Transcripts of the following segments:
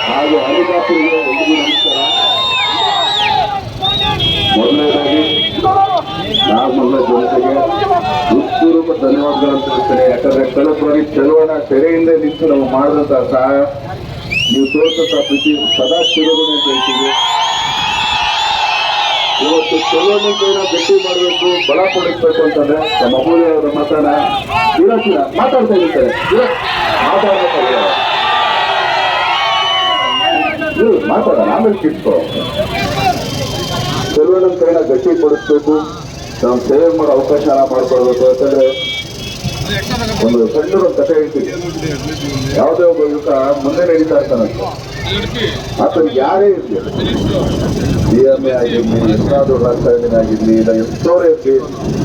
ಹಾಗೂ ಅಧಿಕಾರಿಗಳಿಗೆ ಎಲ್ರಿಗೂ ನಮಸ್ಕಾರ. ಮೊದಲನೇದಾಗಿ ನಾಗಮಂಗಲ ಜನತೆಗೆ ಹೃತ್ಪೂರ್ವಕ ಧನ್ಯವಾದಗಳನ್ನು ತಿಳಿಸ್ತೇನೆ. ಯಾಕಂದ್ರೆ ಕಳೆದ ಬಾರಿ ಚಲುವಣ ತೆರೆಯಿಂದ ನಿಂತು ನಾವು ಮಾಡಿದಂತಹ ಸಹಾಯ, ನೀವು ತೋರಿಸಂತಹ ಪ್ರೀತಿ ಸದಾ ಚಿರಋಣಿ ಅಂತ ಹೇಳ್ತೀವಿ. ಇವತ್ತು ಚಲುವಳಿಕೆಯನ್ನ ಗಟ್ಟಿ ಮಾಡಬೇಕು, ಬಲ ಪಡಿಸ್ಬೇಕು ಅಂತಂದ್ರೆ ನಮ್ಮ ಅಮೂಲ್ಯವರ ಮತನ ಮಾತಾಡ್ತಾ ಇರ್ತಾರೆ. ಮಾತಾಡೋಣ, ಆಮೇಲೆ ಕಿಟ್ಕೋ. ಚಲುವಳಿಕೆಯನ್ನ ಗಟ್ಟಿ ಪಡಿಸ್ಬೇಕು, ನಾವು ಸೇವೆ ಮಾಡೋ ಅವಕಾಶ ಮಾಡ್ಕೊಳ್ಬೇಕು. ಯಾಕಂದ್ರೆ ಒಂದು ಸಣ್ಣದ ಕಥೆ ಹೇಳ್ತೀವಿ. ಯಾವುದೇ ಒಬ್ಬ ಯುವಕ ಮುಂದೆ ನಡೀತಾ ಇರ್ತಾನಂತ, ಆತನ ಯಾರೇ ಇರಲಿ, DMA ಆಗಿರ್ಲಿ, ಎಷ್ಟಾದ್ರೂ ರಾಜಕಾರಣಿನೇ ಆಗಿರ್ಲಿ, ಇಲ್ಲ ಎಷ್ಟೋರೇ ಇರ್ಲಿ,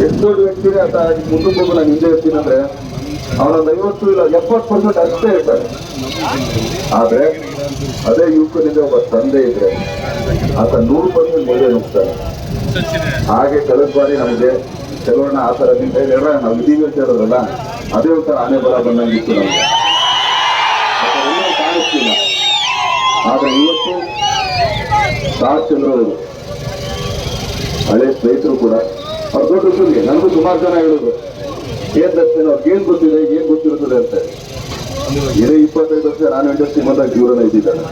ಎಷ್ಟು ದೊಡ್ಡ ವ್ಯಕ್ತಿನೇ ಆತ ಮುಂದಕ್ಕೆ ಹೋಗಿ ನಾನು ಹಿಂದೆ ಇರ್ತೀನಿ ಅಂದ್ರೆ ಅವನೊಂದು 50 ಇಲ್ಲ 70% ಅಷ್ಟೇ ಇರ್ತಾರೆ. ಆದ್ರೆ ಅದೇ ಯುವಕನಿಂದ ಒಬ್ಬ ತಂದೆ ಇದ್ರೆ ಆತ 100% ಮುಂದೆ ನುಗ್ತಾರೆ. ಹಾಗೆ ಕಳೆದ ಬಾರಿ ನಮಗೆ ಕೆಲವಣ್ಣ ಆ ಥರ ನಿಂತ ನಾವು ಇದೀವಿ ಅಂತ ಹೇಳಿದ್ರಲ್ಲ, ಅದೇ ಒಂಥರ ಆನೆ ಬರ ಬಂದಂಗಿತ್ತು ನಮಗೆ. ಕಾಣಿಸ್ತಿಲ್ಲ. ಆದ್ರೆ ಇವತ್ತು ಸ್ಟಾರ್ ಚಂದ್ರ ಅವರು ಹಳೆ ಸ್ನೇಹಿತರು ಕೂಡ ಅವ್ರ ದೊಡ್ಡ ಸುದ್ದಿ. ನನಗೂ ಸುಮಾರು ಜನ ಹೇಳುದು, ಏನ್ ದರ್ಶನ ಅವ್ರಿಗೆ ಏನ್ ಗೊತ್ತಿದೆ, ಏನ್ ಗೊತ್ತಿರುತ್ತದೆ ಅಂತ. ಇದೇ 25 ವರ್ಷ ನಾನು ಇಂಡಸ್ಟ್ರಿ ಬಂದಾಗ ಜೀವನ ಇದ್ದಿದ್ದಾನೆ.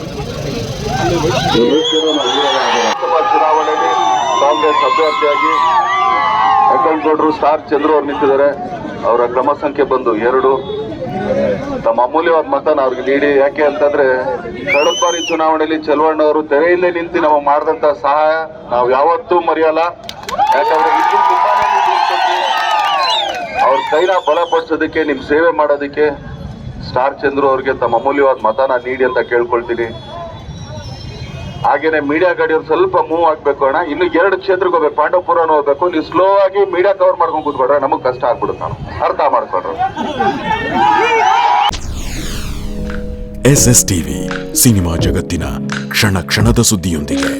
ಚುನಾವಣೆಯಲ್ಲಿ ಕಾಂಗ್ರೆಸ್ ಅಭ್ಯರ್ಥಿಯಾಗಿ ಹೆಗ್ಗನಗೌಡರು ಸ್ಟಾರ್ ಚಂದ್ರು ಅವರು ನಿಂತಿದ್ದಾರೆ. ಅವರ ಕ್ರಮ ಸಂಖ್ಯೆ ಬಂದು 2. ತಮ್ಮ ಅಮೂಲ್ಯವಾದ ಮತನ ಅವ್ರಿಗೆ ನೀಡಿ. ಯಾಕೆ ಅಂತಂದ್ರೆ ಕಳೆದ ಬಾರಿ ಚುನಾವಣೆಯಲ್ಲಿ ಚಲುವಣ್ಣವರು ತೆರೆಯಲ್ಲೇ ನಿಂತು ನಾವು ಮಾಡಿದಂತ ಸಹಾಯ ನಾವು ಯಾವತ್ತೂ ಮರೆಯಲ್ಲ. ಯಾಕಂದ್ರೆ ಇಲ್ಲಿ ತುಂಬಾನೇ ಅವ್ರ ಕೈನ ಬಲಪಡಿಸೋದಕ್ಕೆ, ನಿಮ್ ಸೇವೆ ಮಾಡೋದಕ್ಕೆ ಸ್ಟಾರ್ ಚಂದ್ರು ಅವ್ರಿಗೆ ತಮ್ಮ ಅಮೂಲ್ಯವಾದ ಮತನ ನೀಡಿ ಅಂತ ಕೇಳ್ಕೊಳ್ತೀನಿ. ಹಾಗೇನೆ ಮೀಡಿಯಾ ಗಾಡಿಯವ್ರು ಸ್ವಲ್ಪ ಮೂವ್ ಆಗ್ಬೇಕು ಅಣ್ಣ. ಇನ್ನು 2 ಕ್ಷೇತ್ರಕ್ಕೆ ಹೋಗ್ಬೇಕು, ಪಾಂಡವಪುರನ ಹೋಗ್ಬೇಕು. ನೀವು ಸ್ಲೋ ಆಗಿ ಮೀಡಿಯಾ ಕವರ್ ಮಾಡ್ಕೊಂಡು ಕೂತ್ಕೊಂಡ್ರೆ ನಮಗ್ ಕಷ್ಟ ಆಗ್ಬಿಡುತ್ತೆ. ನಾನು ಅರ್ಥ ಮಾಡ್ಕೊಂಡ್ರು. SS TV ಸಿನಿಮಾ ಜಗತ್ತಿನ ಕ್ಷಣ ಕ್ಷಣದ ಸುದ್ದಿಯೊಂದಿಗೆ.